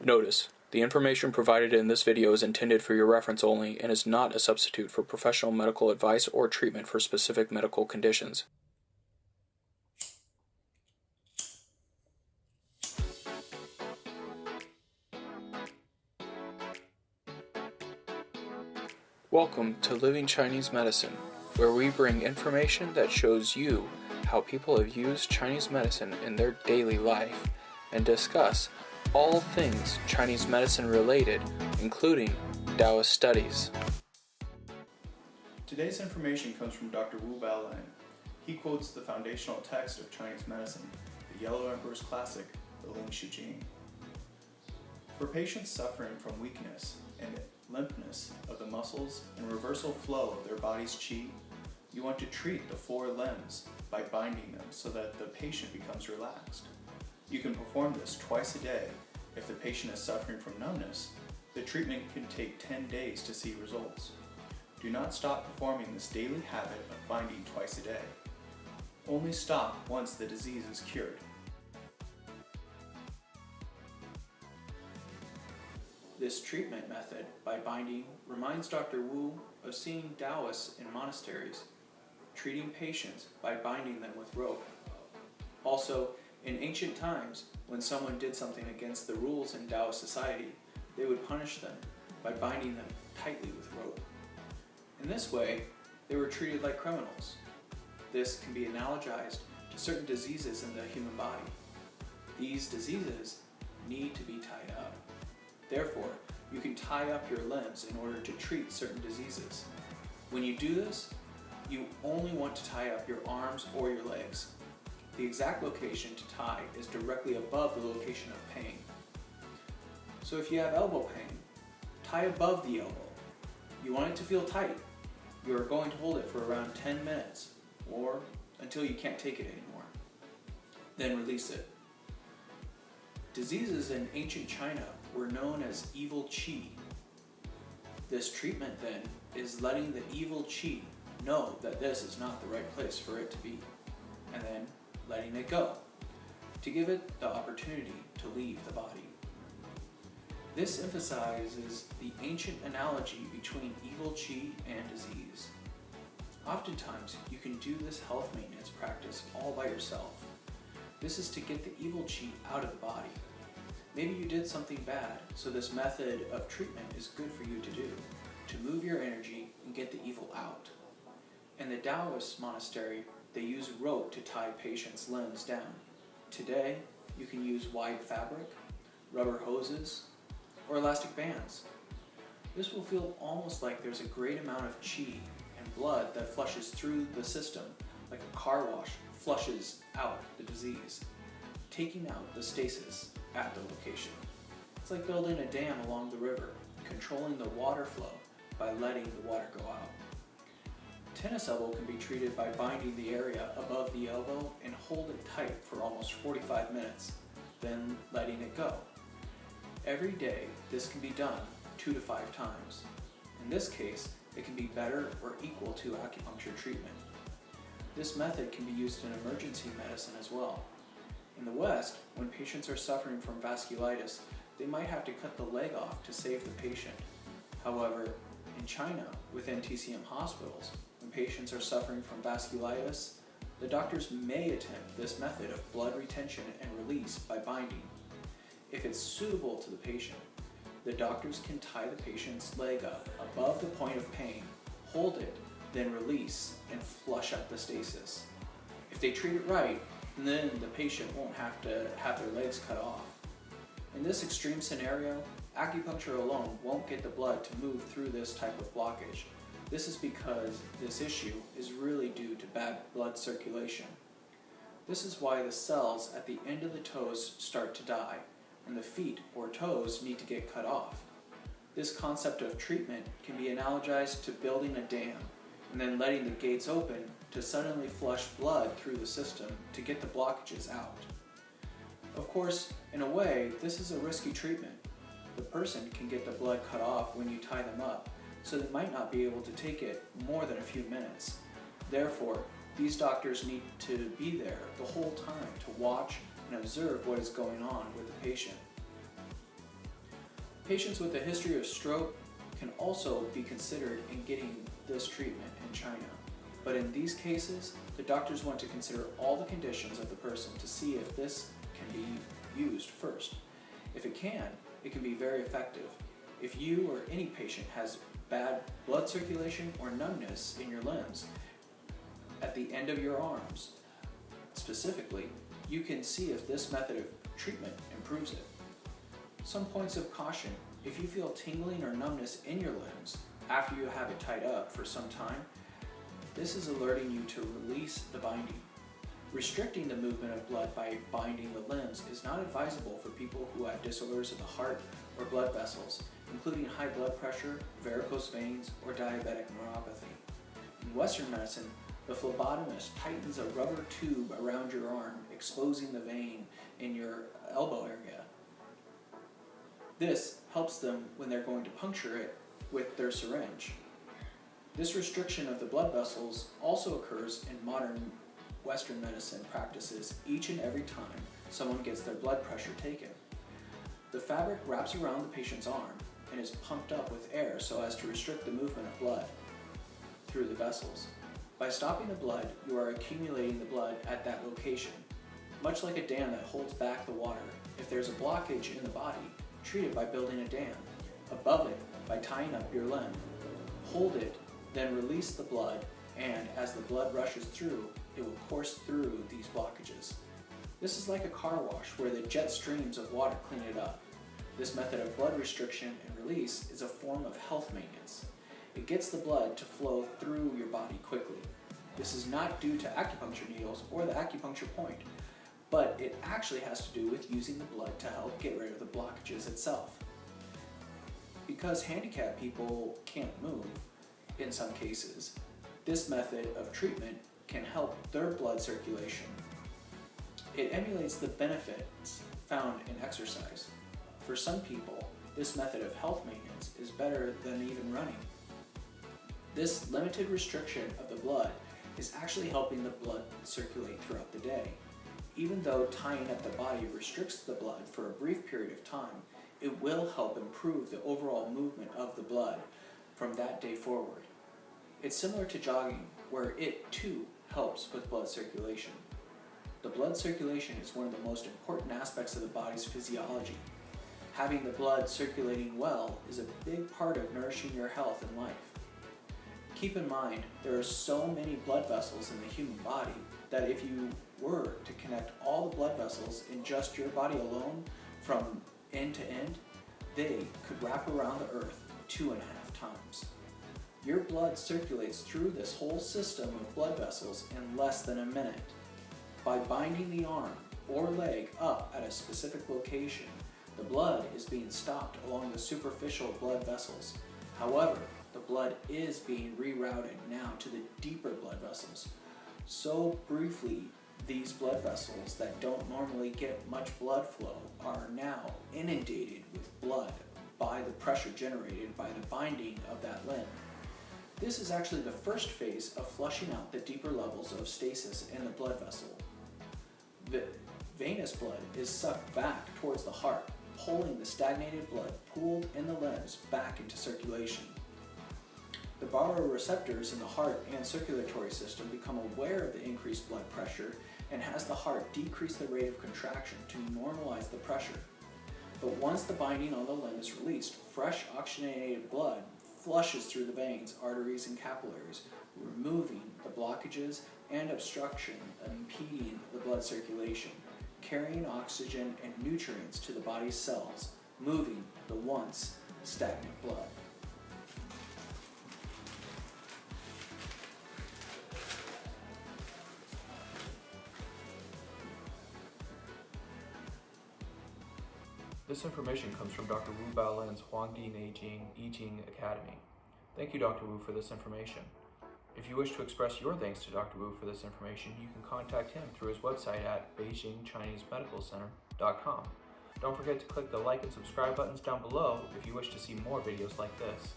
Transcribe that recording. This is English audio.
Notice: the information provided in this video is intended for your reference only and is not a substitute for professional medical advice or treatment for specific medical conditions. Welcome to Living Chinese Medicine, where we bring information that shows you how people have used Chinese medicine in their daily life and discuss all things Chinese medicine related, including Taoist studies. Today's information comes from Dr. Wu Baolan. He quotes the foundational text of Chinese medicine, the Yellow Emperor's classic, the Ling Shu Jing. For patients suffering from weakness and limpness of the muscles and reversal flow of their body's qi, you want to treat the four limbs by binding them so that the patient becomes relaxed. You can perform this twice a day. If the patient is suffering from numbness, the treatment can take 10 days to see results. Do not stop performing this daily habit of binding twice a day. Only stop once the disease is cured. This treatment method by binding reminds Dr. Wu of seeing Taoists in monasteries, treating patients by binding them with rope. Also, in ancient times, when someone did something against the rules in Taoist society, they would punish them by binding them tightly with rope. In this way, they were treated like criminals. This can be analogized to certain diseases in the human body. These diseases need to be tied up. Therefore, you can tie up your limbs in order to treat certain diseases. When you do this, you only want to tie up your arms or your legs. The exact location to tie is directly above the location of pain. So if you have elbow pain, tie above the elbow. You want it to feel tight. You are going to hold it for around 10 minutes or until you can't take it anymore. Then release it. Diseases in ancient China were known as evil qi. This treatment then is letting the evil qi know that this is not the right place for it to be, and then letting it go, to give it the opportunity to leave the body. This emphasizes the ancient analogy between evil qi and disease. Oftentimes, you can do this health maintenance practice all by yourself. This is to get the evil qi out of the body. Maybe you did something bad, so this method of treatment is good for you to do, to move your energy and get the evil out. In the Taoist monastery, they use rope to tie patients' limbs down. Today, you can use wide fabric, rubber hoses, or elastic bands. This will feel almost like there's a great amount of qi and blood that flushes through the system, like a car wash flushes out the disease, taking out the stasis at the location. It's like building a dam along the river, controlling the water flow by letting the water go out. Tennis elbow can be treated by binding the area above the elbow and hold it tight for almost 45 minutes, then letting it go. Every day, this can be done 2 to 5 times. In this case, it can be better or equal to acupuncture treatment. This method can be used in emergency medicine as well. In the West, when patients are suffering from vasculitis, they might have to cut the leg off to save the patient. However, in China, within TCM hospitals, when patients are suffering from vasculitis, the doctors may attempt this method of blood retention and release by binding. If it's suitable to the patient, the doctors can tie the patient's leg up above the point of pain, hold it, then release and flush out the stasis. If they treat it right, then the patient won't have to have their legs cut off. In this extreme scenario, acupuncture alone won't get the blood to move through this type of blockage. This is because this issue is really due to bad blood circulation. This is why the cells at the end of the toes start to die, and the feet or toes need to get cut off. This concept of treatment can be analogized to building a dam and then letting the gates open to suddenly flush blood through the system to get the blockages out. Of course, in a way, this is a risky treatment. The person can get the blood cut off when you tie them up, so they might not be able to take it more than a few minutes. Therefore, these doctors need to be there the whole time to watch and observe what is going on with the patient. Patients with a history of stroke can also be considered in getting this treatment in China. But in these cases, the doctors want to consider all the conditions of the person to see if this can be used first. If it can be very effective. If you or any patient has bad blood circulation or numbness in your limbs, at the end of your arms, specifically, you can see if this method of treatment improves it. Some points of caution: if you feel tingling or numbness in your limbs after you have it tied up for some time, this is alerting you to release the binding. Restricting the movement of blood by binding the limbs is not advisable for people who have disorders of the heart or blood vessels, including high blood pressure, varicose veins, or diabetic neuropathy. In Western medicine, the phlebotomist tightens a rubber tube around your arm, exposing the vein in your elbow area. This helps them when they're going to puncture it with their syringe. This restriction of the blood vessels also occurs in modern Western medicine practices each and every time someone gets their blood pressure taken. The fabric wraps around the patient's arm and is pumped up with air so as to restrict the movement of blood through the vessels. By stopping the blood, you are accumulating the blood at that location. Much like a dam that holds back the water, if there's a blockage in the body, treat it by building a dam. Above it, by tying up your limb. Hold it, then release the blood, and as the blood rushes through, it will course through these blockages. This is like a car wash where the jet streams of water clean it up. This method of blood restriction and release is a form of health maintenance. It gets the blood to flow through your body quickly. This is not due to acupuncture needles or the acupuncture point, but it actually has to do with using the blood to help get rid of the blockages itself. Because handicapped people can't move, in some cases, this method of treatment can help their blood circulation. It emulates the benefits found in exercise. For some people, this method of health maintenance is better than even running. This limited restriction of the blood is actually helping the blood circulate throughout the day. Even though tying up the body restricts the blood for a brief period of time, it will help improve the overall movement of the blood from that day forward. It's similar to jogging, where it too helps with blood circulation. The blood circulation is one of the most important aspects of the body's physiology. Having the blood circulating well is a big part of nourishing your health and life. Keep in mind, there are so many blood vessels in the human body that if you were to connect all the blood vessels in just your body alone from end to end, they could wrap around the earth 2.5 times. Your blood circulates through this whole system of blood vessels in less than a minute. By binding the arm or leg up at a specific location, the blood is being stopped along the superficial blood vessels. However, the blood is being rerouted now to the deeper blood vessels. So briefly, these blood vessels that don't normally get much blood flow are now inundated with blood by the pressure generated by the binding of that limb. This is actually the first phase of flushing out the deeper levels of stasis in the blood vessel. The venous blood is sucked back towards the heart, pulling the stagnated blood pooled in the limbs back into circulation. The baroreceptors in the heart and circulatory system become aware of the increased blood pressure and has the heart decrease the rate of contraction to normalize the pressure. But once the binding on the limb is released, fresh oxygenated blood flushes through the veins, arteries, and capillaries, removing the blockages and obstruction impeding the blood circulation, carrying oxygen and nutrients to the body's cells, moving the once stagnant blood. This information comes from Dr. Wu Baolin's Huangdi Neijing I Ching Academy. Thank you, Dr. Wu, for this information. If you wish to express your thanks to Dr. Wu for this information, you can contact him through his website at BeijingChineseMedicalCenter.com. Don't forget to click the like and subscribe buttons down below if you wish to see more videos like this.